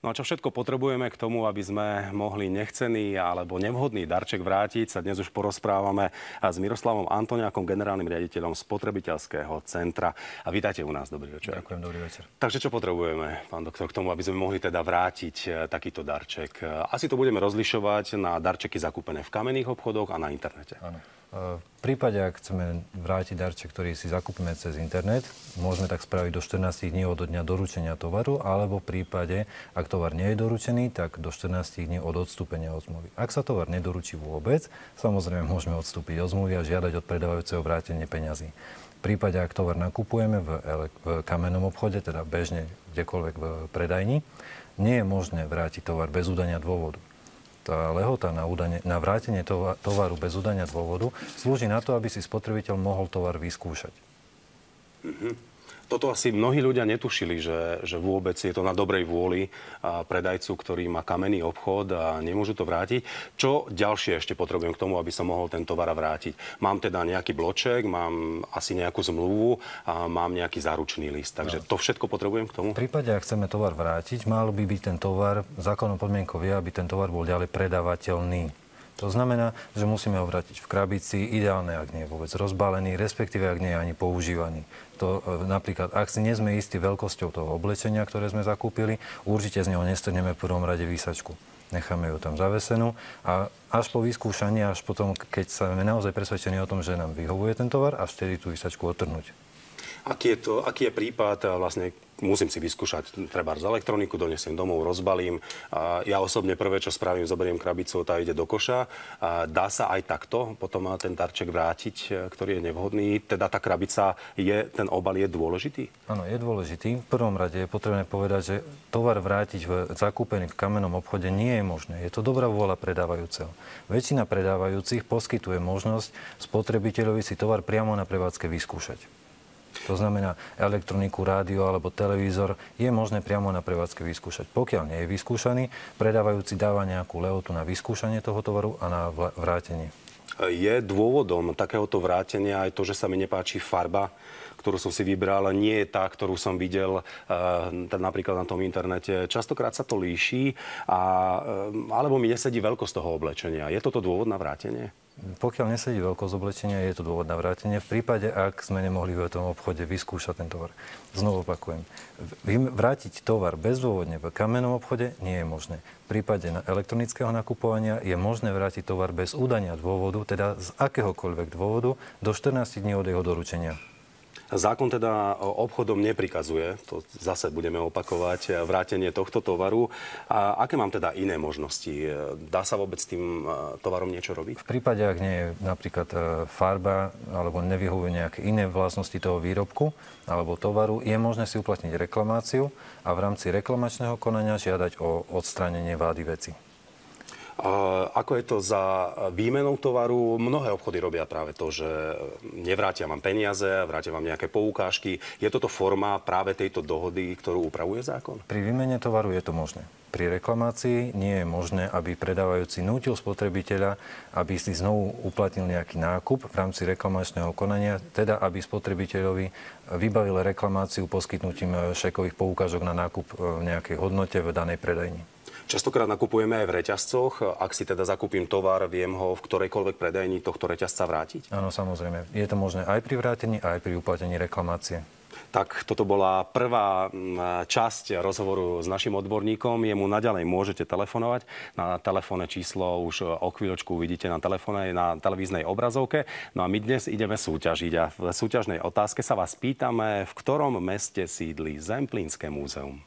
No a čo všetko potrebujeme k tomu, aby sme mohli nechcený alebo nevhodný darček vrátiť, sa dnes už porozprávame s Miroslavom Antoniakom, generálnym riaditeľom Spotrebiteľského centra. A vítajte u nás, dobrý večer. Ďakujem, dobrý večer. Takže čo potrebujeme, pán doktor, k tomu, aby sme mohli teda vrátiť takýto darček? Asi to budeme rozlišovať na darčeky zakúpené v kamenných obchodoch a na internete. Áno. V prípade, ak chceme vrátiť darček, ktorý si zakúpime cez internet, môžeme tak spraviť do 14 dní od dňa doručenia tovaru, alebo v prípade, ak tovar nie je doručený, tak do 14 dní od odstúpenia od zmluvy. Ak sa tovar nedoručí vôbec, samozrejme môžeme odstúpiť od zmluvy a žiadať od predávajúceho vrátenie peňazí. V prípade, ak tovar nakupujeme v kamennom obchode, teda bežne kdekoľvek v predajni, nie je možné vrátiť tovar bez udania dôvodu. Tá lehota na vrátenie tovaru bez udania dôvodu slúži na to, aby si spotrebiteľ mohol tovar vyskúšať. Toto asi mnohí ľudia netušili, že vôbec je to na dobrej vôli predajcu, ktorý má kamenný obchod a nemôžu to vrátiť. Čo ďalšie ešte potrebujem k tomu, aby som mohol ten tovar vrátiť? Mám teda nejaký bloček, mám asi nejakú zmluvu a mám nejaký záručný list. Takže to všetko potrebujem k tomu? V prípade, ak chceme tovar vrátiť, mal by byť ten tovar, zákonnou podmienkou je, aby ten tovar bol ďalej predávateľný. To znamená, že musíme ho vrátiť v krabici, ideálne, ak nie je vôbec rozbalený, respektíve ak nie je ani používaný. To napríklad, ak si nie sme istí veľkosťou toho oblečenia, ktoré sme zakúpili, určite z neho nestrhneme v prvom rade výsačku. Necháme ju tam zavesenú a až po vyskúšaní, až potom, keď sme naozaj presvedčení o tom, že nám vyhovuje ten tovar, až vtedy tú výsačku odtrhnúť. Aký je prípad, vlastne musím si vyskúšať treba z elektroniku, donesiem domov, rozbalím. Ja osobne prvé, čo spravím, zoberiem krabicu, tá ide do koša. Dá sa aj takto potom ten darček vrátiť, ktorý je nevhodný? Teda tá krabica, ten obal je dôležitý? Áno, je dôležitý. V prvom rade je potrebné povedať, že tovar vrátiť zakúpený v kamennom obchode nie je možné. Je to dobrá vôľa predávajúceho. Väčšina predávajúcich poskytuje možnosť spotrebiteľovi si tovar priamo na prevádzke vyskúšať. To znamená, elektroniku, rádio alebo televízor je možné priamo na prevádzke vyskúšať. Pokiaľ nie je vyskúšaný, predávajúci dáva nejakú lehotu na vyskúšanie toho tovaru a na vrátenie. Je dôvodom takéhoto vrátenia aj to, že sa mi nepáči farba, ktorú som si vybral, nie je tá, ktorú som videl napríklad na tom internete. Častokrát sa to líši, alebo mi nesedí veľkosť toho oblečenia. Je toto dôvod na vrátenie? Pokiaľ nesedí veľkosť oblečenia, je to dôvod na vrátenie. V prípade, ak sme nemohli v tom obchode vyskúšať ten tovar. Znovu opakujem. Vrátiť tovar bezdôvodne v kamennom obchode nie je možné. V prípade elektronického nakupovania je možné vrátiť tovar bez udania dôvodu, teda z akéhokoľvek dôvodu, do 14 dní od jeho doručenia. Zákon teda obchodom neprikazuje, to zase budeme opakovať, vrátenie tohto tovaru. A aké mám teda iné možnosti? Dá sa vôbec s tým tovarom niečo robiť? V prípade, ak nie je napríklad farba alebo nevyhovuje nejaké iné vlastnosti toho výrobku alebo tovaru, je možné si uplatniť reklamáciu a v rámci reklamačného konania žiadať o odstránenie vády veci. Ako je to za výmenou tovaru? Mnohé obchody robia práve to, že nevrátia vám peniaze, vrátia vám nejaké poukážky. Je toto forma práve tejto dohody, ktorú upravuje zákon? Pri výmene tovaru je to možné. Pri reklamácii nie je možné, aby predávajúci nútil spotrebiteľa, aby si znovu uplatnil nejaký nákup v rámci reklamačného konania, teda aby spotrebiteľovi vybavil reklamáciu poskytnutím šekových poukážok na nákup v nejakej hodnote v danej predajni. Častokrát nakupujeme aj v reťazcoch. Ak si teda zakúpim tovar, viem ho v ktorejkoľvek predajni tohto reťazca vrátiť? Áno, samozrejme. Je to možné aj pri vrátení, aj pri uplatení reklamácie. Tak toto bola prvá časť rozhovoru s našim odborníkom. Jemu naďalej môžete telefonovať. Na telefónne číslo už o chvíľočku uvidíte na telefóne, na televíznej obrazovke. No a my dnes ideme súťažiť a v súťažnej otázke sa vás pýtame, v ktorom meste sídli Zemplínske múzeum.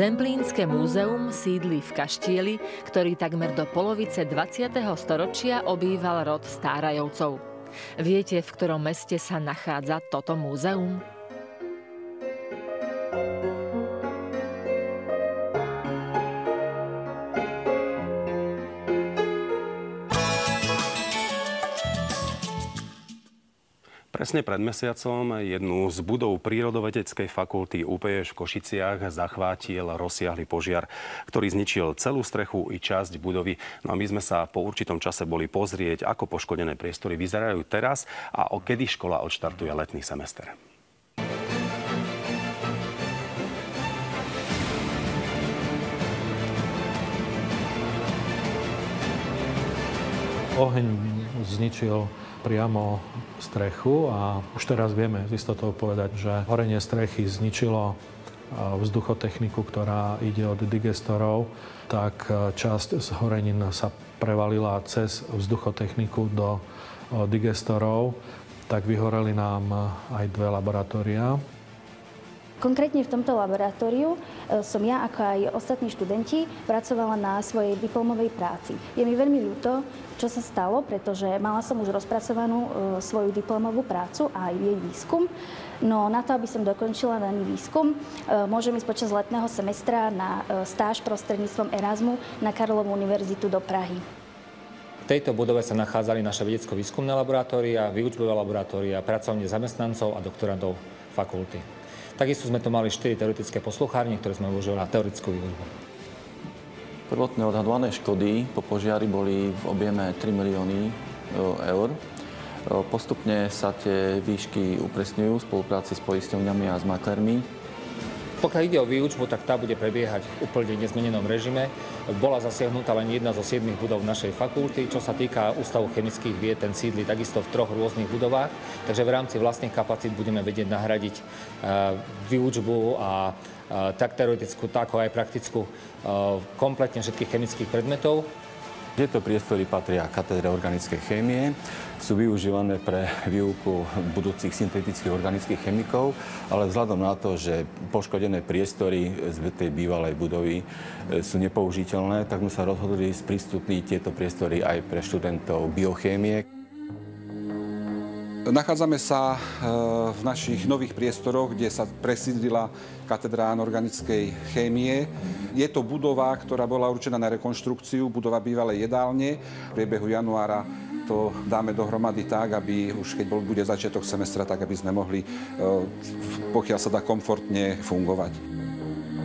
Zemplínske múzeum sídli v Kaštieli, ktorý takmer do polovice 20. storočia obýval rod Stárajovcov. Viete, v ktorom meste sa nachádza toto múzeum? Presne pred mesiacom jednu z budov prírodovedeckej fakulty UPŠ v Košiciach zachvátil rozsiahly požiar, ktorý zničil celú strechu i časť budovy. No a my sme sa po určitom čase boli pozrieť, ako poškodené priestory vyzerajú teraz a kedy škola odštartuje letný semester. Oheň zničil priamo strechu a už teraz vieme z istotou povedať, že horenie strechy zničilo vzduchotechniku, ktorá ide od digestorov, tak časť z horenín sa prevalila cez vzduchotechniku do digestorov, tak vyhoreli nám aj 2 laboratória. Konkrétne v tomto laboratóriu som ja, ako aj ostatní študenti, pracovala na svojej diplomovej práci. Je mi veľmi ľúto, čo sa stalo, pretože mala som už rozpracovanú svoju diplomovú prácu a aj jej výskum. No na to, aby som dokončila daný výskum, môžem ísť počas letného semestra na stáž prostredníctvom Erasmu na Karlovu univerzitu do Prahy. V tejto budove sa nachádzali naše vedecko-výskumné laboratória, výučbové laboratória, pracovne zamestnancov a doktorandov fakulty. Takisto sme tu mali 4 teoretické posluchárne, ktoré sme využívali na teoretickú výučbu. Prvotné odhadované škody po požiari boli v objeme 3 milióny eur. Postupne sa tie výšky upresňujú v spolupráci s poisťovňami a s maklermi. Pokiaľ ide o výučbu, tak tá bude prebiehať v úplne nezmenenom režime. Bola zasiahnutá len jedna zo 7 budov našej fakulty. Čo sa týka Ústavu chemických vied, ten sídli takisto v 3 rôznych budovách. Takže v rámci vlastných kapacít budeme vedieť nahradiť výučbu a tak teoretickú, tak aj praktickú kompletne všetkých chemických predmetov. Tieto priestory patria katedre organickej chémie, sú využívané pre výuku budúcich syntetických organických chemikov, ale vzhľadom na to, že poškodené priestory z tej bývalej budovy sú nepoužiteľné, tak sme sa rozhodli sprístupniť tieto priestory aj pre študentov biochémie. Nachádzame sa v našich nových priestoroch, kde sa presídlila katedra organickej chémie. Je to budova, ktorá bola určená na rekonštrukciu, budova bývalej jedálne. V priebehu januára to dáme dohromady tak, aby už keď bude začiatok semestra, tak aby sme mohli, pokiaľ sa dá, komfortne fungovať.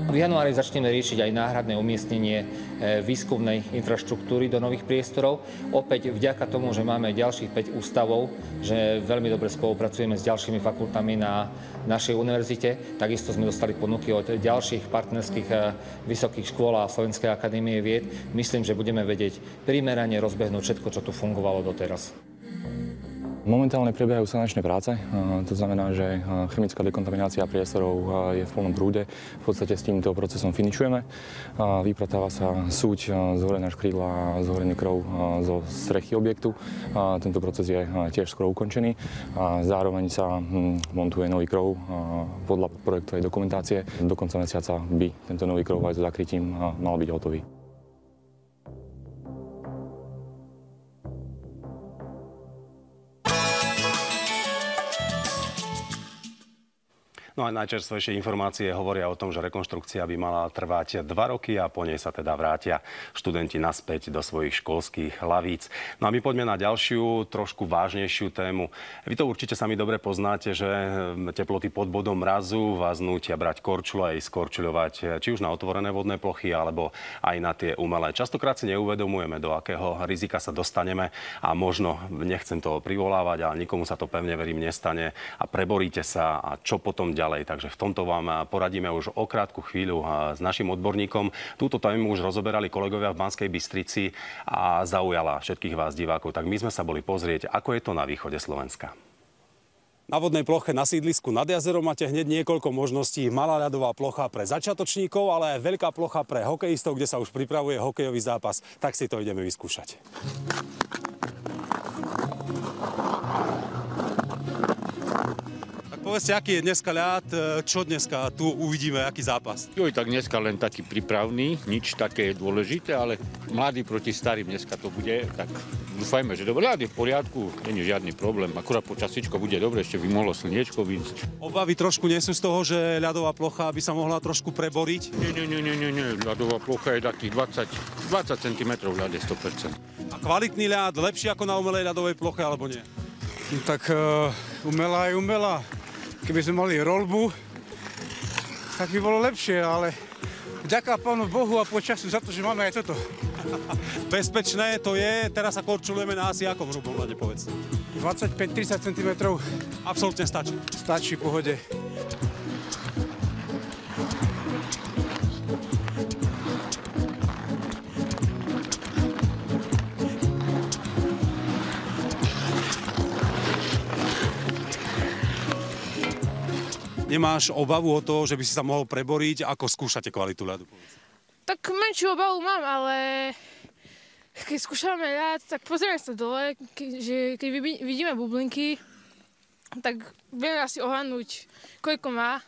V januári začneme riešiť aj náhradné umiestnenie výskumnej infraštruktúry do nových priestorov. Opäť vďaka tomu, že máme ďalších 5 ústavov, že veľmi dobre spolupracujeme s ďalšími fakultami na našej univerzite. Takisto sme dostali ponuky od ďalších partnerských vysokých škôl a Slovenskej akadémie vied. Myslím, že budeme vedieť primerane rozbehnúť všetko, čo tu fungovalo doteraz. Momentálne prebiehajú sanačné práce, to znamená, že chemická dekontaminácia priestorov je v plnom prúde. V podstate s týmto procesom finišujeme. Vypratáva sa súť, zhorená škrydla, zhorený krov zo strechy objektu. Tento proces je tiež skoro ukončený. Zároveň sa montuje nový krov podľa projektovej dokumentácie. Do konca mesiaca by tento nový krov aj so zakrytím mal byť hotový. No a najčerstvejšie informácie hovoria o tom, že rekonštrukcia by mala trvať 2 roky a po nej sa teda vrátia študenti naspäť do svojich školských lavíc. No a my poďme na ďalšiu, trošku vážnejšiu tému. Vy to určite sami dobre poznáte, že teploty pod bodom mrazu vás nútia brať korčule a ísť korčuľovať či už na otvorené vodné plochy, alebo aj na tie umelé. Častokrát si neuvedomujeme, do akého rizika sa dostaneme a možno, nechcem to privolávať, ale nikomu sa to, pevne verím, nestane a preboríte sa a čo potom ďalej. Takže v tomto vám poradíme už o krátku chvíľu s našim odborníkom. Túto tému už rozoberali kolegovia v Banskej Bystrici a zaujala všetkých vás divákov. Tak my sme sa boli pozrieť, ako je to na východe Slovenska. Na vodnej ploche na sídlisku nad jazerom máte hneď niekoľko možností. Malá ľadová plocha pre začiatočníkov, ale aj veľká plocha pre hokejistov, kde sa už pripravuje hokejový zápas. Tak si to ideme vyskúšať. Povedzte, aký je dneska ľad, čo dneska tu uvidíme, aký zápas? Tak dneska len taký prípravný, nič také dôležité, ale mladý proti starým dneska to bude, tak dúfajme, že dobre, ľad je v poriadku, nie je žiadny problém, akurát počasíčko bude dobre, ešte by mohlo slniečko vyjsť. Obavy trošku nie sú z toho, že ľadová plocha by sa mohla trošku preboriť? Nie, ľadová plocha je takých 20 cm ľad je 100%. A kvalitný ľad lepší ako na umelej ľadovej ploche, alebo nie? Tak Umelá je umelá. Keby sme mali roľbu, tak by bolo lepšie, ale vďaka Pánu Bohu a počasiu za to, že máme aj toto. Bezpečné to je, teraz sa korčulujeme na asi ako v hrubom ľade, povedz. 25-30 cm. Absolútne stačí. Stačí, v pohode. Nemáš obavu o to, že by si sa mohol preboriť? Ako skúšate kvalitu ľadu? Tak menšiu obavu mám, ale keď skúšame ľad, tak pozrieme sa dole, keď vidíme bublinky, tak vieme asi ohľadnúť, koľko má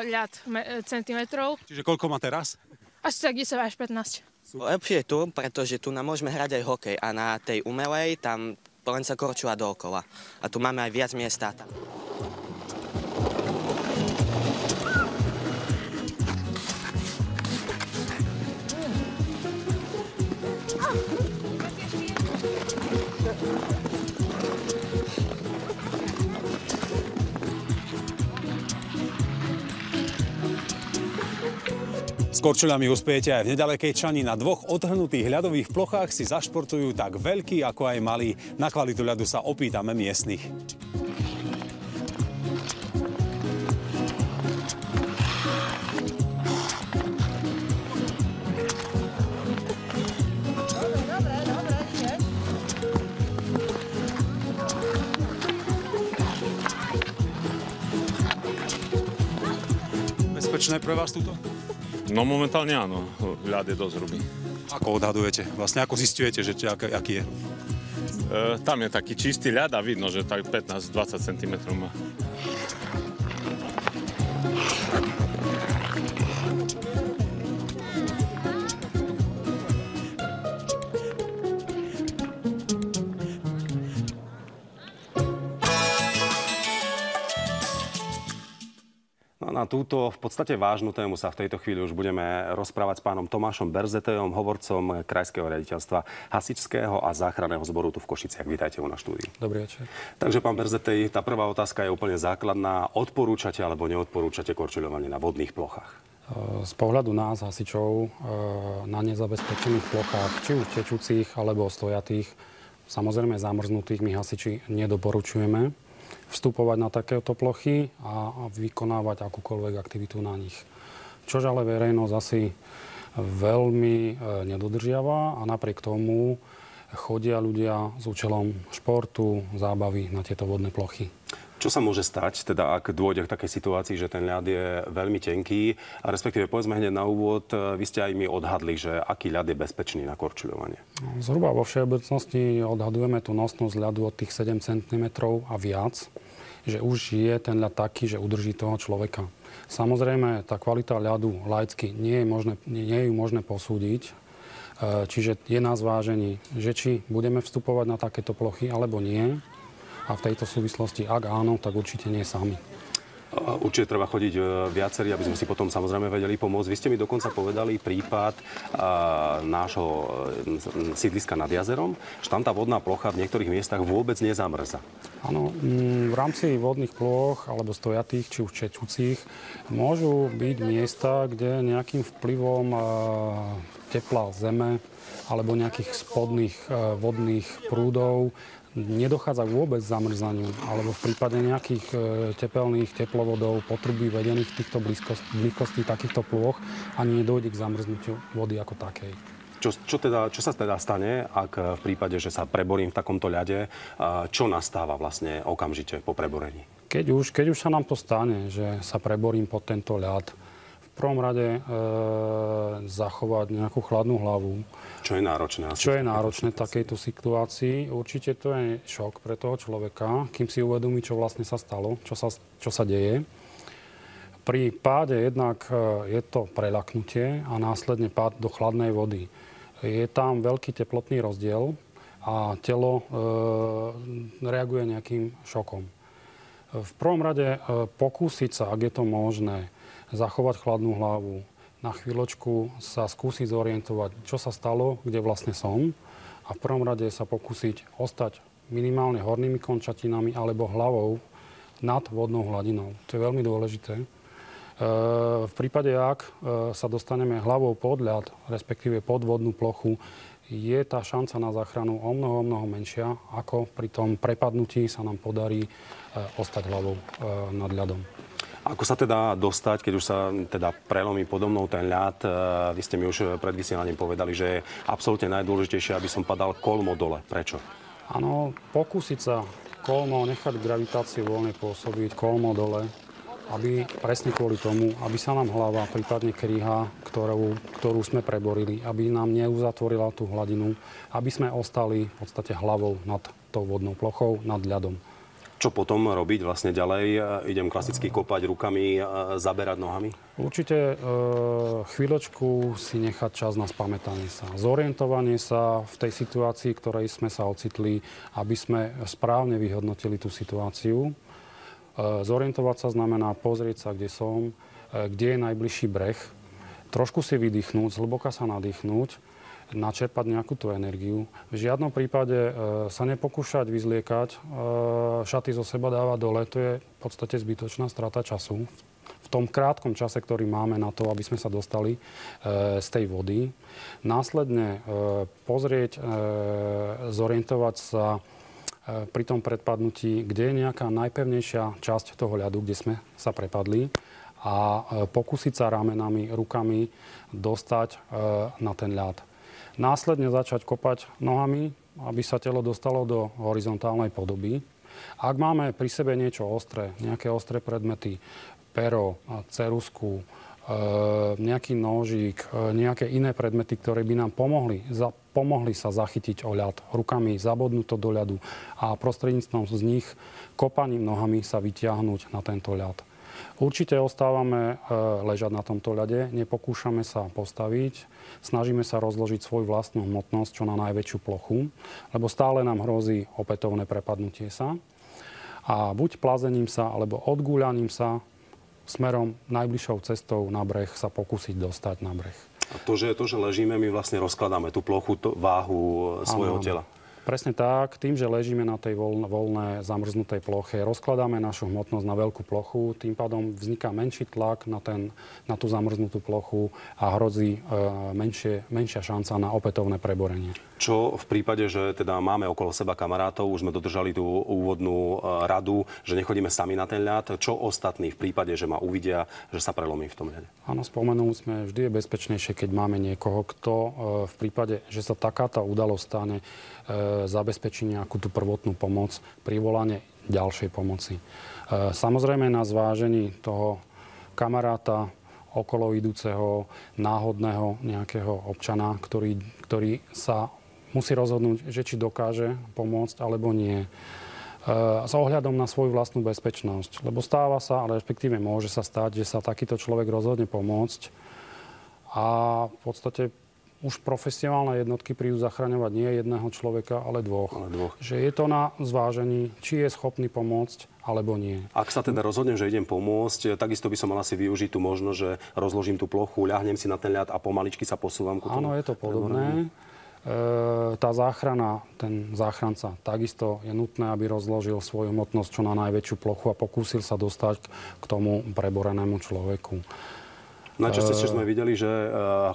ľad centimetrov. Čiže koľko má teraz? Asi tak 10 až 15. Lepšie je tu, pretože tu nám môžeme hrať aj hokej a na tej umelej tam len sa korčula dookola. A tu máme aj viac miesta tam. S korčuľami uspiejete aj v nedalekej Čani. Na dvoch odhrnutých ľadových plochách si zašportujú tak veľkí ako aj malí. Na kvalitu ľadu sa opýtame miestnych. Bezpečné pre vás túto? No momentálne áno, ľad je dosť hrubý. Ako odhadujete? Vlastne ako zisťujete, že aký je? Tam je taký čistý ľad a vidno, že tak 15-20 cm má. Na túto v podstate vážnu tému sa v tejto chvíli už budeme rozprávať s pánom Tomášom Berzetejom, hovorcom Krajského riaditeľstva hasičského a záchranného zboru tu v Košiciach. Vítajte u nás v štúdiu. Dobrý večer. Takže pán Berzetej, tá prvá otázka je úplne základná. Odporúčate alebo neodporúčate korčuľovanie na vodných plochách? Z pohľadu nás, hasičov, na nezabezpečených plochách, či už tečúcich alebo stojatých, samozrejme zamrznutých, my hasiči nedoporučujeme vstupovať na takéto plochy a vykonávať akúkoľvek aktivitu na nich. Čož ale verejnosť asi veľmi nedodržiava a napriek tomu chodia ľudia s účelom športu, zábavy na tieto vodné plochy. Čo sa môže stať, teda ak dôjde k takej situácii, že ten ľad je veľmi tenký, a respektíve povedzme hneď na úvod, vy ste aj mi odhadli, že aký ľad je bezpečný na korčuľovanie? Zhruba vo všeobecnosti odhadujeme tú nosnosť ľadu od tých 7 cm a viac, že už je ten ľad taký, že udrží toho človeka. Samozrejme, tá kvalita ľadu laicky nie je možné posúdiť, čiže je na zvážení, že či budeme vstupovať na takéto plochy alebo nie. A v tejto súvislosti, ak áno, tak určite nie sami. Určite treba chodiť viacerí, aby sme si potom samozrejme vedeli pomôcť. Vy ste mi dokonca povedali prípad nášho sídliska nad jazerom, že tam tá vodná plocha v niektorých miestach vôbec nezamrza. Áno, v rámci vodných ploch alebo stojatých, či už čečúcich, môžu byť miesta, kde nejakým vplyvom tepla zeme alebo nejakých spodných vodných prúdov nedochádza vôbec k zamrzaniu, alebo v prípade nejakých tepelných teplovodov, potrubí vedených v týchto blízkosti takýchto plôch ani nedôjde k zamrznutiu vody ako takej. Čo sa teda stane, ak v prípade, že sa preborím v takomto ľade, čo nastáva vlastne okamžite po preborení? Keď už sa nám to stane, že sa preborím pod tento ľad, v prvom rade zachovať nejakú chladnú hlavu. Čo je náročné? Čo je náročné v takejto situácii? Určite to je šok pre toho človeka, kým si uvedomí, čo vlastne sa stalo, čo sa deje. Pri páde jednak je to preľaknutie a následne pád do chladnej vody. Je tam veľký teplotný rozdiel a telo reaguje nejakým šokom. V prvom rade pokúsiť sa, ak je to možné, zachovať chladnú hlavu. Na chvíľočku sa skúsiť zorientovať, čo sa stalo, kde vlastne som. A v prvom rade sa pokúsiť ostať minimálne hornými končatinami alebo hlavou nad vodnou hladinou. To je veľmi dôležité. V prípade, ak sa dostaneme hlavou pod ľad, respektíve pod vodnú plochu, je tá šanca na záchranu o mnoho menšia, ako pri tom prepadnutí sa nám podarí ostať hlavou nad ľadom. Ako sa teda dostať, keď už sa teda prelomí podo mnou ten ľad? Vy ste mi už pred vysielaním povedali, že je absolútne najdôležitejšie, aby som padal kolmo dole. Prečo? Áno, pokúsiť sa kolmo, nechať gravitáciu voľne pôsobiť, kolmo dole, aby presne kvôli tomu, aby sa nám hlava, prípadne kríha, ktorú sme preborili, aby nám neuzatvorila tú hladinu, aby sme ostali v podstate hlavou nad tou vodnou plochou, nad ľadom. Čo potom robiť vlastne ďalej? Idem klasicky kopať rukami, zaberať nohami? Určite chvíľočku si nechať čas na spamätanie sa. Zorientovanie sa v tej situácii, v ktorej sme sa ocitli, aby sme správne vyhodnotili tú situáciu. Zorientovať sa znamená pozrieť sa, kde som, kde je najbližší breh, trošku si vydýchnúť, zhlboka sa nadýchnúť, načerpať nejakú tú energiu. V žiadnom prípade sa nepokúšať vyzliekať, šaty zo seba dávať dole, to je v podstate zbytočná strata času. V tom krátkom čase, ktorý máme na to, aby sme sa dostali z tej vody. Následne pozrieť, zorientovať sa pri tom predpadnutí, kde je nejaká najpevnejšia časť toho ľadu, kde sme sa prepadli a pokúsiť sa ramenami, rukami dostať na ten ľad. Následne začať kopať nohami, aby sa telo dostalo do horizontálnej podoby. Ak máme pri sebe niečo ostré, nejaké ostré predmety, pero, ceruzku, nejaký nožík, nejaké iné predmety, ktoré by nám pomohli sa zachytiť o ľad. Rukami zabodnúť to do ľadu a prostredníctvom z nich kopaním nohami sa vytiahnuť na tento ľad. Určite ostávame ležať na tomto ľade, nepokúšame sa postaviť, snažíme sa rozložiť svoju vlastnú hmotnosť čo na najväčšiu plochu, lebo stále nám hrozí opätovné prepadnutie sa. A buď plazením sa, alebo odgúľaním sa smerom najbližšou cestou na breh sa pokúsiť dostať na breh. A to, že ležíme, my vlastne rozkladáme tú plochu, váhu svojho tela. Presne tak. Tým, že ležíme na tej voľnej zamrznutej ploche, rozkladáme našu hmotnosť na veľkú plochu, tým pádom vzniká menší tlak na tú zamrznutú plochu a hrozí menšia šanca na opätovné preborenie. Čo v prípade, že teda máme okolo seba kamarátov, už sme dodržali tú úvodnú radu, že nechodíme sami na ten ľad, čo ostatní v prípade, že ma uvidia, že sa prelomí v tom ľade? Áno, spomenul sme, vždy je bezpečnejšie, keď máme niekoho, kto v prípade, že sa takáto udalosť stane, zabezpečí nejakú tú prvotnú pomoc, privolanie ďalšej pomoci. Samozrejme na zvážení toho kamaráta, okolo idúceho, náhodného nejakého občana, ktorý sa musí rozhodnúť, že či dokáže pomôcť alebo nie. S ohľadom na svoju vlastnú bezpečnosť. Lebo stáva sa, ale respektíve môže sa stať, že sa takýto človek rozhodne pomôcť a v podstate už profesionálne jednotky prídu zachraňovať nie jedného človeka, ale dvoch. Že je to na zvážení, či je schopný pomôcť, alebo nie. Ak sa teda rozhodnem, že idem pomôcť, takisto by som mal asi využiť tú možnosť, že rozložím tú plochu, ľahnem si na ten ľad a pomaličky sa posúvam ku tomu. Áno, je to podobné. Tá záchrana, ten záchranca, takisto je nutné, aby rozložil svoju hmotnosť čo na najväčšiu plochu a pokúsil sa dostať k tomu preborenému človeku. Najčastejšie sme videli, že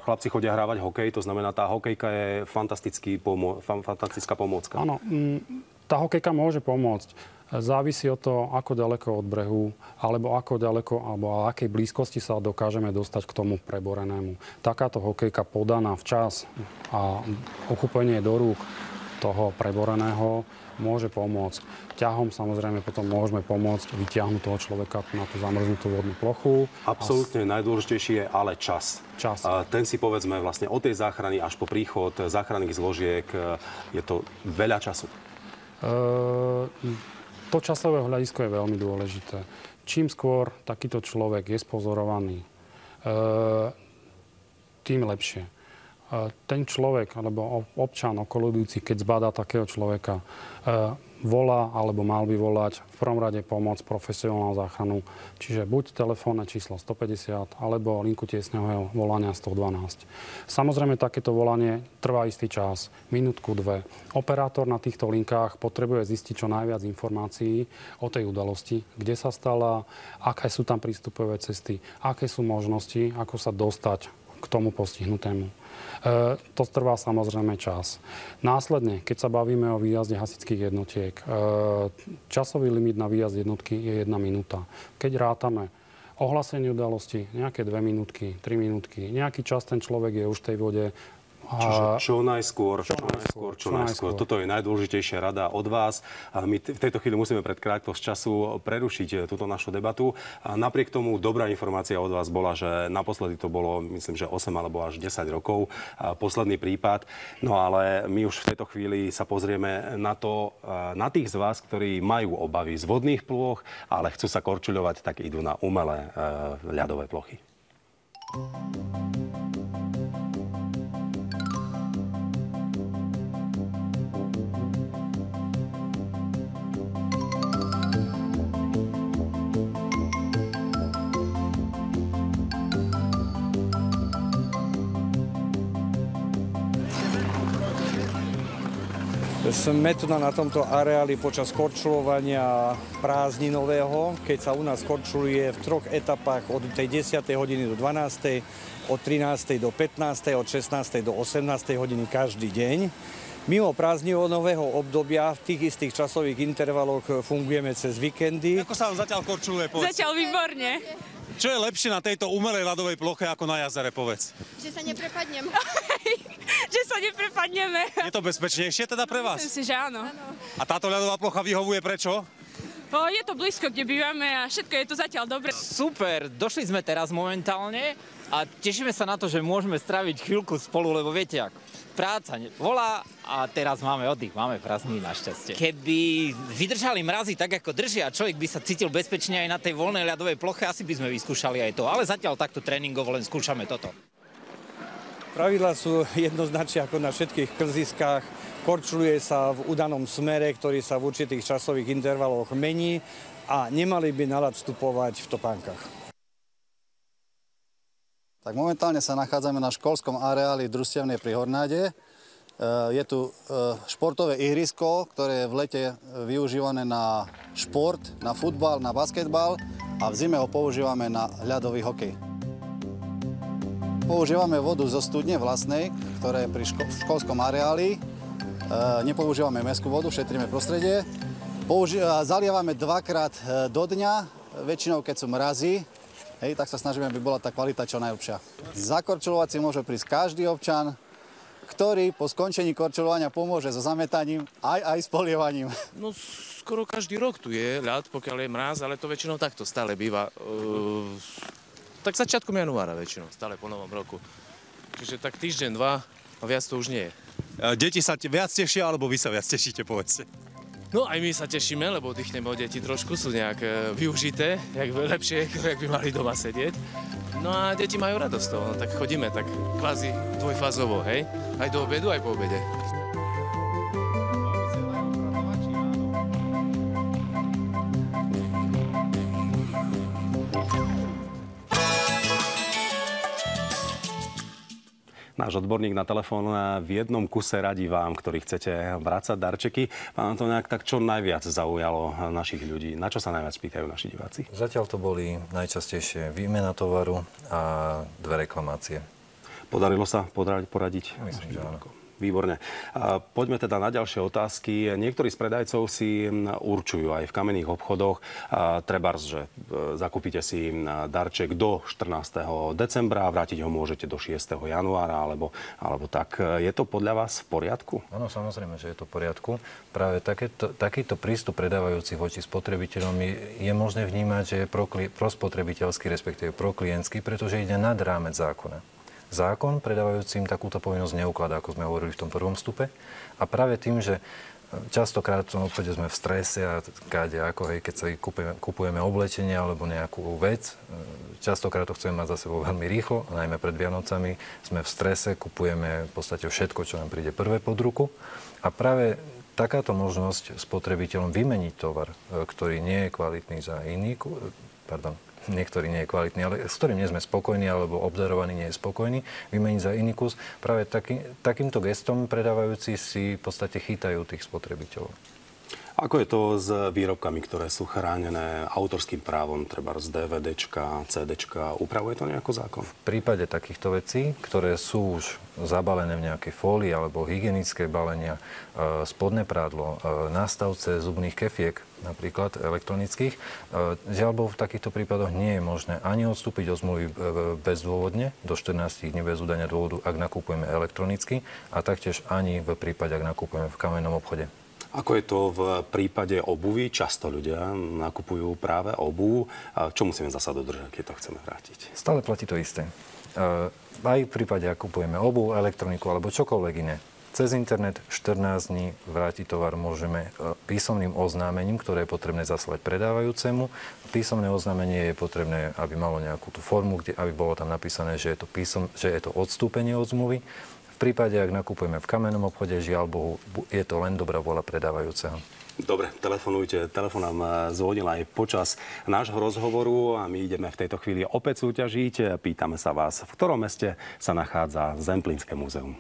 chlapci chodia hrávať hokej, to znamená, tá hokejka je fantastická pomôcka. Áno, tá hokejka môže pomôcť. Závisí od toho, ako ďaleko od brehu, alebo ako ďaleko, alebo akej blízkosti sa dokážeme dostať k tomu preborenému. Takáto hokejka podaná včas a uchopenie do rúk toho preboreného môže pomôcť. Ťahom samozrejme potom môžeme pomôcť vytiahnuť toho človeka na tú zamrznutú vodnú plochu. Absolútne najdôležitejší je ale čas. Ten si povedzme vlastne od tej záchrany až po príchod záchranných zložiek je to veľa času. To časové hľadisko je veľmi dôležité. Čím skôr takýto človek je spozorovaný, tým lepšie. ten človek alebo občan okolujúci, keď zbadá takého človeka, volá alebo mal by volať v prvom rade pomoc, profesionálnu záchranu. Čiže buď telefónne číslo 150 alebo linku tiesneho volania 112. Samozrejme, takéto volanie trvá istý čas, minútku, dve. Operátor na týchto linkách potrebuje zistiť čo najviac informácií o tej udalosti, kde sa stala, aké sú tam prístupové cesty, aké sú možnosti, ako sa dostať k tomu postihnutému. To trvá samozrejme čas. Následne, keď sa bavíme o výjazde hasičských jednotiek, časový limit na výjazd jednotky je 1 minúta. Keď rátame ohlásenie udalosti, nejaké 2 minútky, 3 minútky, nejaký čas ten človek je už v tej vode. Čiže čo najskôr. Toto je najdôležitejšia rada od vás. A my v tejto chvíli musíme pred krátkosť času prerušiť túto našu debatu. A napriek tomu dobrá informácia od vás bola, že naposledy to bolo, myslím, že 8 alebo až 10 rokov. Posledný prípad. No ale my už v tejto chvíli sa pozrieme na to, na tých z vás, ktorí majú obavy z vodných plôch, ale chcú sa korčuľovať, tak idú na umelé ľadové plochy. Sme tu na tomto areáli počas korčulovania prázdninového, keď sa u nás korčuluje v 3 etapách od tej 10. hodiny do 12., od 13. do 15., od 16. do 18. hodiny každý deň. Mimo prázdninového obdobia v tých istých časových intervaloch fungujeme cez víkendy. Ako sa vám zatiaľ korčuluje, povedz? Zatiaľ výborne. Čo je lepšie na tejto umelej ľadovej ploche ako na jazere, povedz? Že sa neprepadnem. Že sa neprepadneme. Je to bezpečnejšie teda pre vás? Myslím si, že áno. A táto ľadová plocha vyhovuje prečo? Je to blízko, kde bývame a všetko je to zatiaľ dobre. Super, došli sme teraz momentálne a tešíme sa na to, že môžeme stráviť chvíľku spolu, lebo viete, práca volá a teraz máme oddych, máme prázdniny našťastie. Keby vydržali mrazy tak, ako držia, človek by sa cítil bezpečne aj na tej voľnej ľadovej ploche, asi by sme vyskúšali aj to, ale zatiaľ takto tréningovo len skúšame toto. Pravidlá sú jednoznačne ako na všetkých klziskách. Korčuluje sa v udanom smere, ktorý sa v určitých časových intervaloch mení a nemali by na ľad vstupovať v topánkach. Tak momentálne sa nachádzame na školskom areáli v Družstevnej pri Hornáde. Je tu športové ihrisko, ktoré je v lete využívané na šport, na futbal, na basketbal a v zime ho používame na ľadový hokej. Používame vodu zo studne vlastnej, ktorá je pri školskom areáli. Nepoužívame mestskú vodu, šetríme prostredie. Zalievame 2-krát do dňa, väčšinou keď sú mrazy. Tak sa snažíme, aby bola tá kvalita čo najlepšia. Zakorčulovať si môže prísť každý občan, ktorý po skončení korčulovania pomôže so zametaním aj s polievaním. No skoro každý rok tu je ľad, pokiaľ je mráz, ale to väčšinou takto stále býva. Tak začiatkom januára väčšinou, stále po novom roku. Čiže tak týždeň, 2 a viac to už nie je. Deti sa viac tešia, alebo vy sa viac tešíte, povedzte? No aj my sa tešíme, lebo oddychneme od deti trošku, sú nejak využité, lepšie, jak by mali doma sedieť. No a deti majú radosť z toho, no tak chodíme tak kvázi dvojfázovo, hej? Aj do obedu, aj po obede. Náš odborník na telefón v jednom kuse radí vám, ktorí chcete vracať darčeky. Vám to nejak tak čo najviac zaujalo našich ľudí? Na čo sa najviac pýtajú naši diváci? Zatiaľ to boli najčastejšie výmena tovaru a 2 reklamácie. Podarilo sa poradiť? Myslím, že áno. Výborne. Poďme teda na ďalšie otázky. Niektorí z predajcov si určujú aj v kamenných obchodoch. Trebárs, že zakúpite si darček do 14. decembra a vrátiť ho môžete do 6. januára alebo tak. Je to podľa vás v poriadku? Áno, samozrejme, že je to v poriadku. Práve takýto prístup predávajúcich voči spotrebiteľom je možné vnímať, že je prospotrebiteľský, respektíve proklientský, pretože ide nad rámec zákona. Zákon predávajúcim takúto povinnosť neukladá, ako sme hovorili v tom prvom vstupe. A práve tým, že Častokrát v tom obchode sme v strese a keď si kupujeme oblečenie alebo nejakú vec, častokrát to chceme mať za sebou veľmi rýchlo, najmä pred Vianocami sme v strese, kupujeme v podstate všetko, čo nám príde prvé pod ruku. A práve takáto možnosť spotrebiteľom vymeniť tovar, ktorý nie je kvalitný za iný, niektorý nie je kvalitný, ale s ktorým nie sme spokojní, alebo obdarovaný nie je spokojný, vymeniť za iný kus. Práve takýmto gestom predávajúci si v podstate chytajú tých spotrebiteľov. Ako je to s výrobkami, ktoré sú chránené autorským právom, treba z DVDčka, CDčka? Upravuje to nejako zákon? V prípade takýchto vecí, ktoré sú už zabalené v nejakej fólii alebo hygienické balenia, spodné prádlo, nástavce zubných kefiek, napríklad elektronických, žiaľ v takýchto prípadoch nie je možné ani odstúpiť od zmluvy bezdôvodne, do 14 dní bez udania dôvodu, ak nakupujeme elektronicky, a taktiež ani v prípade, ak nakupujeme v kamennom obchode. Ako je to v prípade obuvy? Často ľudia nakupujú práve obuv. Čo musíme zasa dodržať, keď to chceme vrátiť? Stále platí to isté. Aj v prípade, ak kupujeme obuv, elektroniku alebo čokoľvek iné. Cez internet 14 dní vrátiť tovar môžeme písomným oznámením, ktoré je potrebné zaslať predávajúcemu. Písomné oznámenie je potrebné, aby malo nejakú tú formu, aby bolo tam napísané, že je to odstúpenie od zmluvy. V prípade, ak nakupujeme v kamennom obchode, žiaľ Bohu, je to len dobrá vôľa predávajúceho. Dobre, telefonujte. Telefón nám zvonil aj počas nášho rozhovoru a my ideme v tejto chvíli opäť súťažiť. Pýtame sa vás, v ktorom meste sa nachádza Zemplínske múzeum.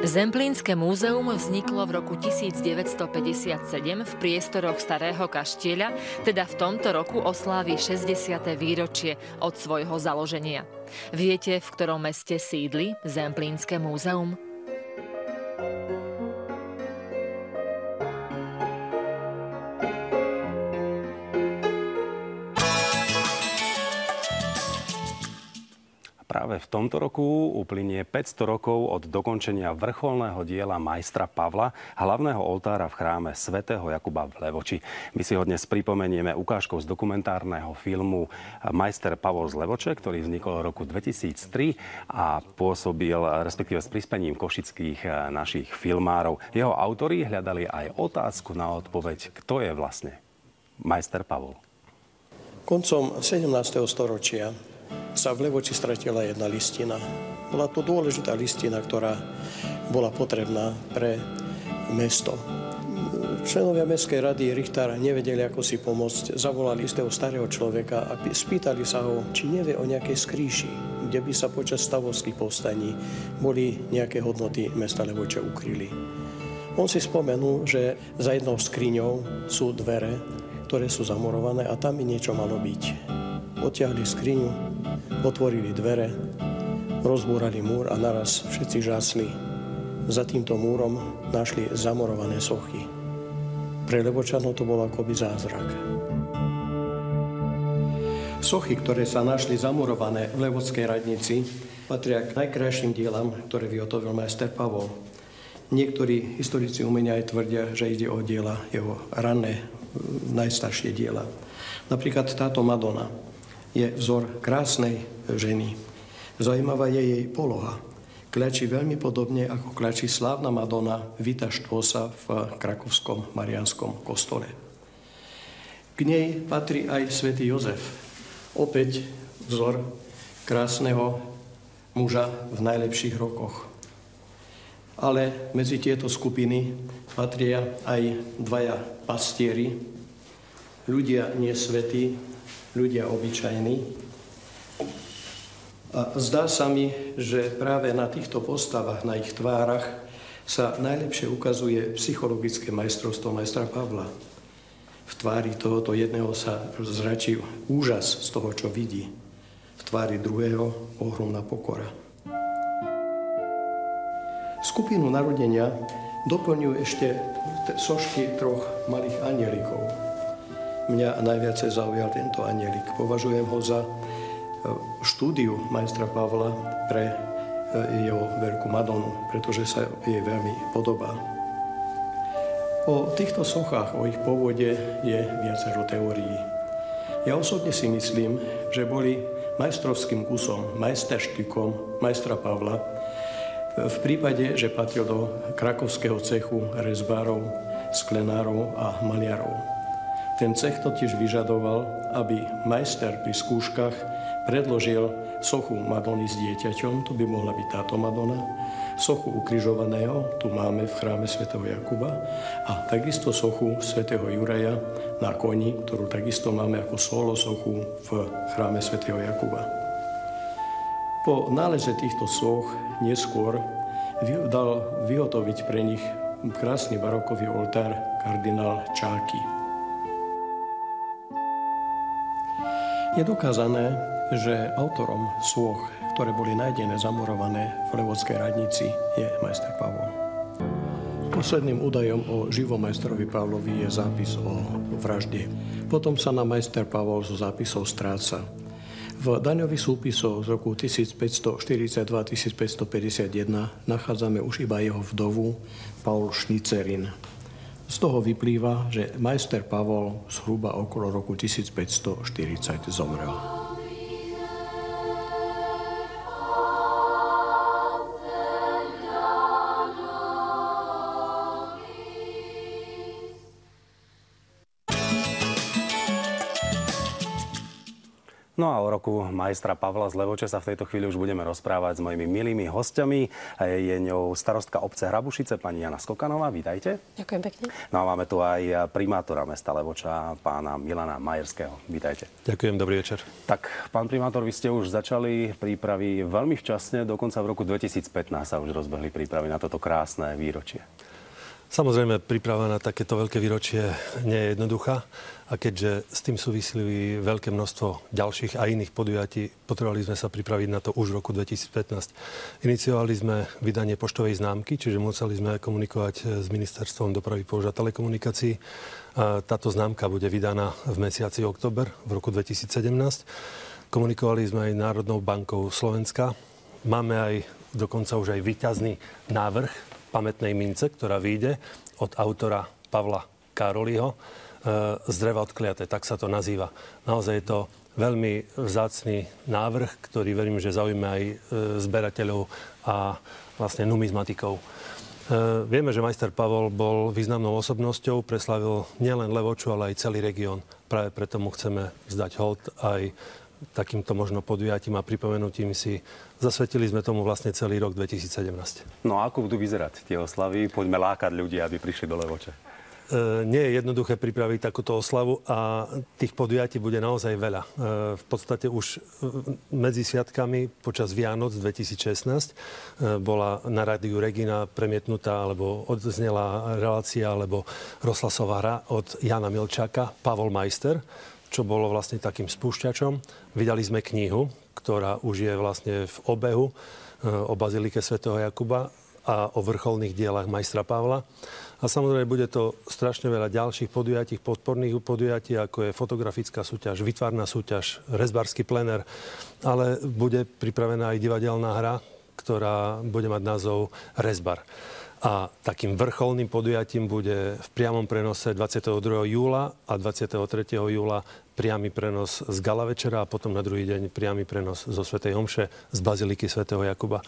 Zemplínske múzeum vzniklo v roku 1957 v priestoroch Starého Kaštieľa, teda v tomto roku oslávi 60. výročie od svojho založenia. Viete, v ktorom meste sídli Zemplínske múzeum? Práve v tomto roku uplynie 500 rokov od dokončenia vrcholného diela majstra Pavla, hlavného oltára v chráme svätého Jakuba v Levoči. My si ho dnes pripomenieme ukážkou z dokumentárneho filmu Majster Pavol z Levoče, ktorý vznikol v roku 2003 a pôsobil, respektíve s prispením košických našich filmárov. Jeho autori hľadali aj otázku na odpoveď, kto je vlastne majster Pavol. Koncom 17. storočia sa v Levoči stratila jedna listina. Bola to dôležitá listina, ktorá bola potrebná pre mesto. Členovia Mestskej rady Richtár nevedeli, ako si pomôcť. Zavolali istého starého človeka a spýtali sa ho, či nevie o nejakej skríši, kde by sa počas stavovských povstaní boli nejaké hodnoty mesta Levoče ukryli. On si spomenul, že za jednou skriňou sú dvere, ktoré sú zamurované a tam by niečo malo byť. Odtiahli skriňu, otvorili dvere, rozbúrali múr a naraz všetci žasli. Za týmto múrom našli zamurované sochy. Pre Levočanov to bolo akoby zázrak. Sochy, ktoré sa našli zamurované v Levočskej radnici, patria k najkrajším dielam, ktoré vyhotovil majster Pavol. Niektorí historici umenia aj tvrdia, že ide o diela jeho ranné, najstaršie diela. Napríklad táto Madonna je vzor krásnej ženy. Zaujímavá je jej poloha. Kľačí veľmi podobne, ako kľačí slávna Madonna Vita Štvosa v krakovskom mariánskom kostole. K nej patrí aj svätý Jozef. Opäť vzor krásneho muža v najlepších rokoch. Ale medzi tieto skupiny patria aj dvaja pastieri, ľudia nesvätí, ľudia obyčajní. A zdá sa mi, že práve na týchto postavách, na ich tvárach sa najlepšie ukazuje psychologické majstrovstvo majstra Pavla. V tvári tohoto jedného sa zračí úžas z toho, čo vidí. V tvári druhého ohromná pokora. Skupinu narodenia doplňujú ešte sošky troch malých anielikov. Mňa najviac zaujal tento anielik. Považujem ho za štúdiu majstra Pavla pre jeho veľkú Madonu, pretože sa jej veľmi podobá. O týchto sochách, o ich pôvode je viacero teórií. Ja osobne si myslím, že boli majstrovským kusom, majsterštykom majstra Pavla v prípade, že patril do krakovského cechu rezbárov, sklenárov a maliarov. Ten cech totiž vyžadoval, aby majster pri skúškach predložil sochu Madony s dieťaťom, to by mohla byť táto Madona, sochu ukrižovaného, tu máme v chráme svätého Jakuba, a takisto sochu svätého Juraja na koni, ktorú takisto máme ako solo sochu v chráme svätého Jakuba. Po náleze týchto soch neskôr dal vyhotoviť pre nich krásny barokový oltár kardinál Čáky. Je dokázané, že autorom sôch, ktoré boli nájdené zamurované v Levodskej radnici, je majster Pavol. Posledným údajom o živom majstrovi Pavlovi je zápis o vražde. Potom sa na majster Pavol zo zápisov stráca. V daňových súpisoch z roku 1542-1551 nachádzame už iba jeho vdovu Paul Šnicerin. Z toho vyplýva, že majster Pavol zhruba okolo roku 1540 zomrel. No a o roku majstra Pavla z Levoče sa v tejto chvíli už budeme rozprávať s mojimi milými hostiami. Je ňou starostka obce Hrabušice, pani Jana Skokanová. Vítajte. Ďakujem pekne. No a máme tu aj primátora mesta Levoča, pána Milana Majerského. Vítajte. Ďakujem, dobrý večer. Tak, pán primátor, vy ste už začali prípravy veľmi včasne, dokonca v roku 2015 sa už rozbehli prípravy na toto krásne výročie. Samozrejme, príprava na takéto veľké výročie nie je jednoduchá a keďže s tým súvisili veľké množstvo ďalších a iných podujatí, potrebovali sme sa pripraviť na to už v roku 2015. Iniciovali sme vydanie poštovej známky, čiže museli sme komunikovať s Ministerstvom dopravy, pôža telekomunikácií. Táto známka bude vydaná v mesiaci október v roku 2017. Komunikovali sme aj Národnou bankou Slovenska. Máme aj dokonca už aj víťazný návrh pamätnej mince, ktorá vyjde od autora Pavla Károliho z dreva odkliaté, tak sa to nazýva. Naozaj je to veľmi vzácny návrh, ktorý verím, že zaujíma aj zberateľov a vlastne numizmatikov. Vieme, že majster Pavol bol významnou osobnosťou, preslavil nielen Levoču, ale aj celý región. Práve preto mu chceme vzdať hold aj takýmto možno podujatím a pripomenutím si. Zasvetili sme tomu vlastne celý rok 2017. No a ako budú vyzerať tie oslavy? Poďme lákať ľudí, aby prišli do Levoče. Nie je jednoduché pripraviť takúto oslavu a tých podujatí bude naozaj veľa. V podstate už medzi sviatkami počas Vianoc 2016 bola na rádiu Regina premietnutá alebo odznela relácia alebo rozhlasová hra od Jana Milčáka Pavol Majster, čo bolo vlastne takým spúšťačom. Vydali sme knihu, ktorá už je vlastne v obehu o bazilike svätého Jakuba a o vrcholných dielach majstra Pavla. A samozrejme bude to strašne veľa ďalších podujatí, podporných podujatí, ako je fotografická súťaž, výtvarná súťaž, rezbársky plener, ale bude pripravená aj divadelná hra, ktorá bude mať názov Rezbar. A takým vrcholným podujatím bude v priamom prenose 22. júla a 23. júla priamy prenos z gala večera a potom na druhý deň priamy prenos zo svätej omše z baziliky svätého Jakuba.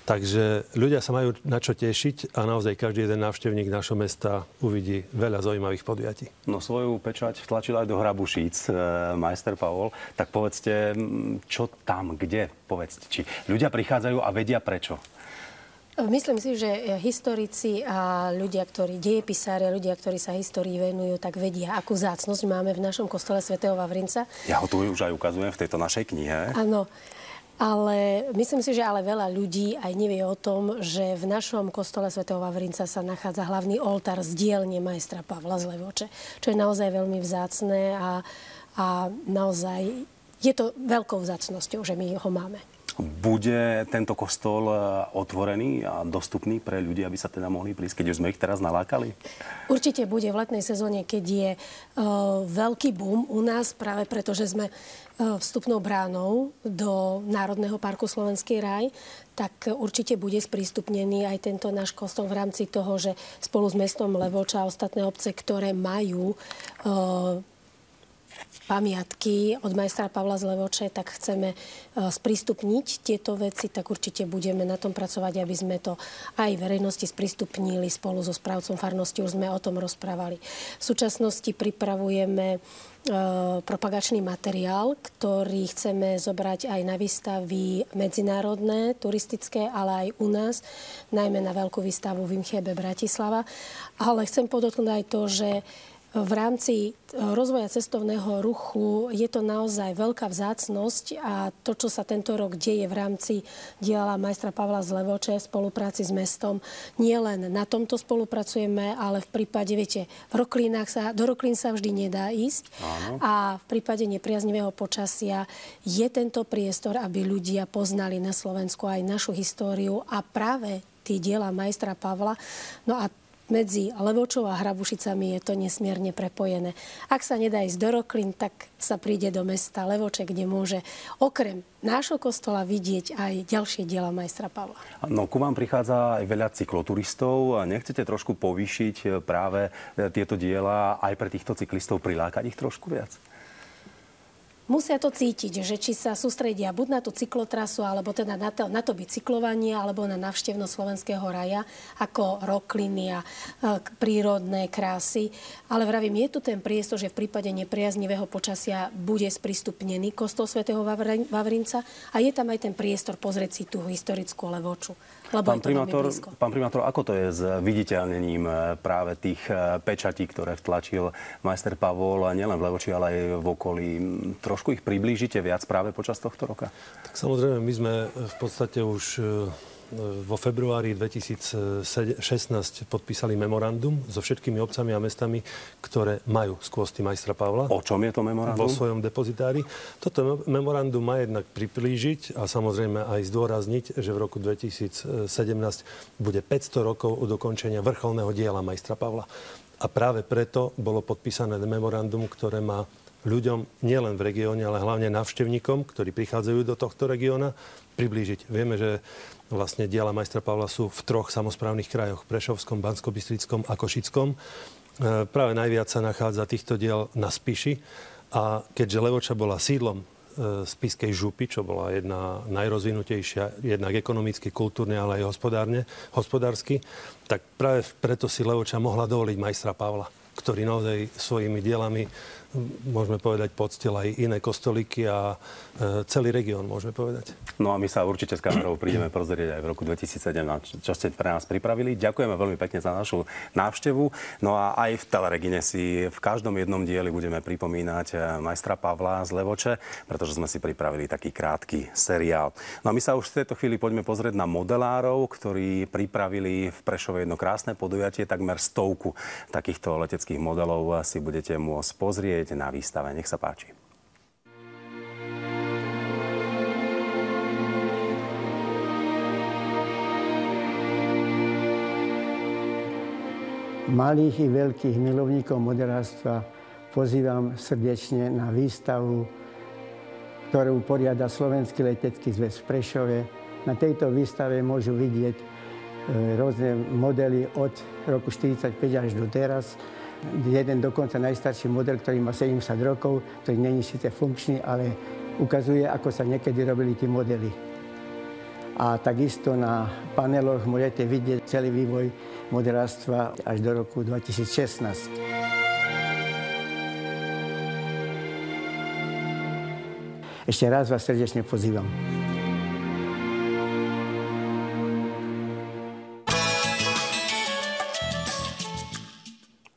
Takže ľudia sa majú na čo tešiť a naozaj každý jeden návštevník nášho mesta uvidí veľa zaujímavých podujatí. No svoju pečať vtlačil aj do Hrabušíc majster Pavol. Tak povedzte, čo tam, kde? Povedzte, či ľudia prichádzajú a vedia prečo? Myslím si, že historici a ľudia, ktorí dejepisári a ľudia, ktorí sa histórii venujú, tak vedia, akú vzácnosť máme v našom kostole svätého Vavrinca. Ja ho tu už aj ukazujem v tejto našej knihe. Áno. Ale myslím si, že ale veľa ľudí aj nevie o tom, že v našom kostole svätého Vavrinca sa nachádza hlavný oltár z dielne majstra Pavla z Levoče, čo je naozaj veľmi vzácne a naozaj je to veľkou vzácnosťou, že my ho máme. Bude tento kostol otvorený a dostupný pre ľudí, aby sa teda mohli prísť, keď už sme ich teraz nalákali? Určite bude v letnej sezóne, keď je veľký boom u nás, práve preto, že sme vstupnou bránou do Národného parku Slovenský raj, tak určite bude sprístupnený aj tento náš kostol v rámci toho, že spolu s mestom Levoča a ostatné obce, ktoré majú pamiatky od majstra Pavla z Levoče, tak chceme sprístupniť tieto veci, tak určite budeme na tom pracovať, aby sme to aj verejnosti sprístupnili spolu so správcom farnosti. Už sme o tom rozprávali. V súčasnosti pripravujeme propagačný materiál, ktorý chceme zobrať aj na výstavy medzinárodné, turistické, ale aj u nás, najmä na veľkú výstavu v Imchebe Bratislava. Ale chcem podotknúť aj to, že v rámci rozvoja cestovného ruchu je to naozaj veľká vzácnosť a to, čo sa tento rok deje v rámci diela majstra Pavla z Levoče v spolupráci s mestom, nie len na tomto spolupracujeme, ale v prípade, viete, do Roklín sa vždy nedá ísť. Áno. A v prípade nepriaznivého počasia je tento priestor, aby ľudia poznali na Slovensku aj našu históriu a práve tie diela majstra Pavla. No a medzi Levočou a Hrabušicami je to nesmierne prepojené. Ak sa nedá ísť do Roklín, tak sa príde do mesta Levoče, kde môže okrem nášho kostola vidieť aj ďalšie diela majstra Pavla. No, ku vám prichádza aj veľa cykloturistov. Nechcete trošku povýšiť práve tieto diela aj pre týchto cyklistov, prilákať ich trošku viac? Musia to cítiť, že či sa sústredia buď na tú cyklotrasu, alebo teda na to bicyklovanie, alebo na návštevnosť slovenského raja, ako rokliny a prírodné krásy. Ale vravím, je tu ten priestor, že v prípade nepriaznivého počasia bude sprístupnený kostol svätého Vavrinca a je tam aj ten priestor pozrieť si tú historickú Levoču. Pán primátor, ako to je s viditeľnením práve tých pečatí, ktoré vtlačil majster Pavol nielen v Levoči, ale aj v okolí? Trošku ich priblížite viac práve počas tohto roka? Tak samozrejme, my sme v podstate už vo februári 2016 podpísali memorandum so všetkými obcami a mestami, ktoré majú skvosty majstra Pavla. O čom je to memorandum? Vo svojom depozitári. Toto memorandum má jednak priblížiť a samozrejme aj zdôrazniť, že v roku 2017 bude 500 rokov od dokončenia vrcholného diela majstra Pavla. A práve preto bolo podpísané memorandum, ktoré má ľuďom nielen v regióne, ale hlavne návštevníkom, ktorí prichádzajú do tohto regióna, priblížiť. Vieme, že vlastne diela majstra Pavla sú v 3 samosprávnych krajoch, Prešovskom, Banskobystrickom a Košickom. Práve najviac sa nachádza týchto diel na Spiši a keďže Levoča bola sídlom Spišskej župy, čo bola jedna najrozvinutejšia, jednak ekonomicky, kultúrne, ale aj hospodársky, tak práve preto si Levoča mohla dovoliť majstra Pavla, ktorý naozaj svojimi dielami, môžeme povedať, poctil aj iné kostolíky a celý región, môžeme povedať. No a my sa určite s kamerou prídeme pozrieť aj v roku 2007, čo ste pre nás pripravili. Ďakujeme veľmi pekne za našu návštevu. No a aj v Teleregine si v každom jednom dieli budeme pripomínať majstra Pavla z Levoče, pretože sme si pripravili taký krátky seriál. No a my sa už v tejto chvíli poďme pozrieť na modelárov, ktorí pripravili v Prešove jedno krásne podujatie, takmer 100 takýchto leteckých modelov si budete môcť pozrieť na výstave. Nech sa páči. Malých i veľkých milovníkov modelárstva pozývam srdečne na výstavu, ktorú poriada Slovenský letecký zväz v Prešove. Na tejto výstave môžu vidieť rôzne modely od roku 1945 až do teraz. Jeden dokonca najstarší model, ktorý má 70 rokov, ktorý není síce funkčný, ale ukazuje, ako sa niekedy robili tie modely. A takisto na paneloch môžete vidieť celý vývoj modelárstva až do roku 2016. Ešte raz vás srdečne pozývam.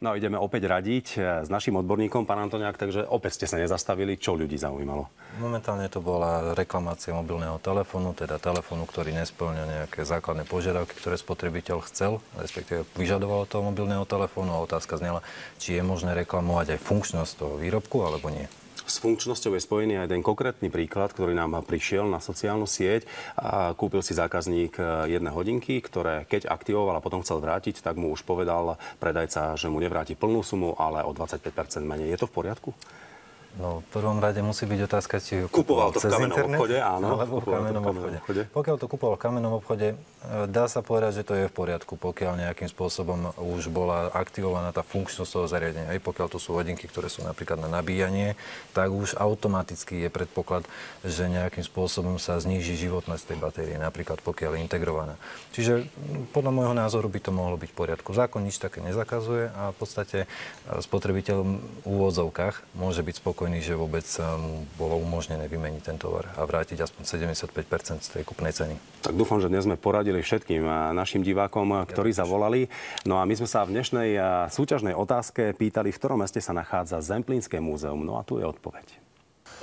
No ideme opäť radiť s našim odborníkom, pán Antoniák, takže opäť ste sa nezastavili. Čo ľudí zaujímalo? Momentálne to bola reklamácia mobilného telefónu, teda telefónu, ktorý nespĺňa nejaké základné požiadavky, ktoré spotrebiteľ chcel, respektíve vyžadoval toho mobilného telefónu a otázka znela, či je možné reklamovať aj funkčnosť toho výrobku, alebo nie. S funkčnosťou je spojený aj ten konkrétny príklad, ktorý nám prišiel na sociálnu sieť. A kúpil si zákazník 1 hodinky, ktoré keď aktivoval a potom chcel vrátiť, tak mu už povedal predajca, že mu nevráti plnú sumu, ale o 25% menej. Je to v poriadku? No, v prvom rade musí byť otázka, či kupoval to v cez kamennom internet, obchode, áno. alebo v kamennom obchode. Pokiaľ to kupoval v kamennom obchode, dá sa povedať, že to je v poriadku, pokiaľ nejakým spôsobom už bola aktivovaná tá funkčnosť toho zariadenia. Aj pokiaľ to sú hodinky, ktoré sú napríklad na nabíjanie, tak už automaticky je predpoklad, že nejakým spôsobom sa zníži životnosť tej batérie, napríklad pokiaľ je integrovaná. Čiže podľa môjho názoru by to mohlo byť v poriadku. Zákon nič také nezakazuje a v podstate spotrebiteľ v úvodzovkách môže byť spokojný, že vôbec mu bolo umožnené vymeniť ten tovar a vrátiť aspoň 75% z tej kupnej ceny. Tak dúfam, že dnes sme poradili všetkým našim divákom, ktorí zavolali. No a my sme sa v dnešnej súťažnej otázke pýtali, v ktorom meste sa nachádza Zemplínske múzeum. No a tu je odpoveď.